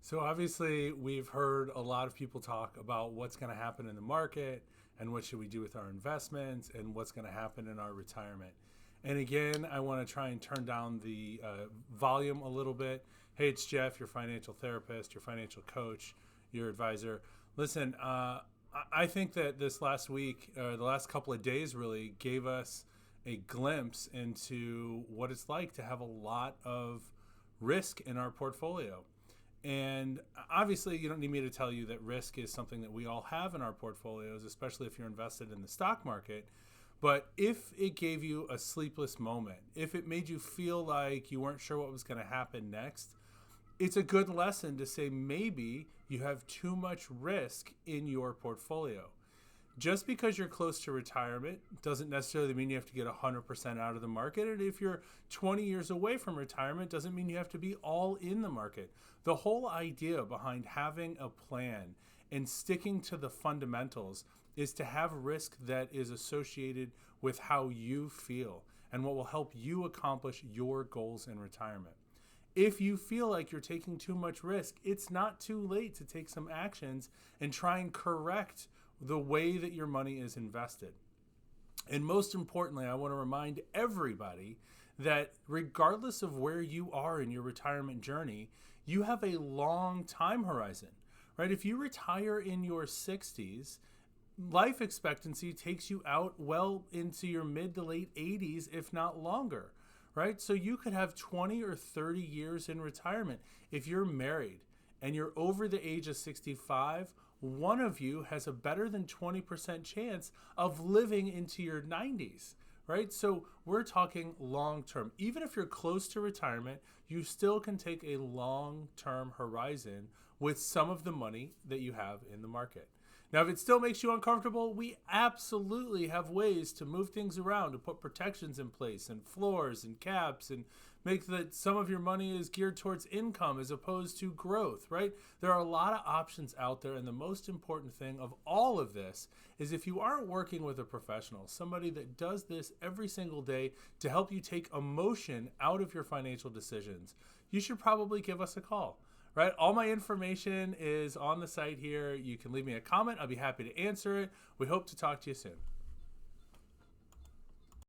So obviously, we've heard a lot of people talk about what's going to happen in the market and what should we do with our investments and what's going to happen in our retirement. And again, I want to try and turn down the volume a little bit. Hey, it's Jeff, your financial therapist, your financial coach, your advisor. Listen, I think that this last week, the last couple of days really gave us a glimpse into what it's like to have a lot of risk in our portfolio. And obviously, you don't need me to tell you that risk is something that we all have in our portfolios, especially if you're invested in the stock market. But if it gave you a sleepless moment, if it made you feel like you weren't sure what was going to happen next, it's a good lesson to say maybe you have too much risk in your portfolio. Just because you're close to retirement doesn't necessarily mean you have to get 100% out of the market. And if you're 20 years away from retirement, doesn't mean you have to be all in the market. The whole idea behind having a plan and sticking to the fundamentals is to have risk that is associated with how you feel and what will help you accomplish your goals in retirement. If you feel like you're taking too much risk, it's not too late to take some actions and try and correct the way that your money is invested. And most importantly, I want to remind everybody that regardless of where you are in your retirement journey, you have a long time horizon, right? If you retire in your 60s, life expectancy takes you out well into your mid to late 80s, if not longer, right? So you could have 20 or 30 years in retirement. If you're married and you're over the age of 65, one of you has a better than 20% chance of living into your 90s, right? So we're talking long term. Even if you're close to retirement, you still can take a long term horizon with some of the money that you have in the market. Now, if it still makes you uncomfortable, we absolutely have ways to move things around, to put protections in place and floors and caps and make that some of your money is geared towards income as opposed to growth, right? There are a lot of options out there. And the most important thing of all of this is if you aren't working with a professional, somebody that does this every single day to help you take emotion out of your financial decisions, you should probably give us a call. Right? All my information is on the site here. You can leave me a comment. I'll be happy to answer it. We hope to talk to you soon.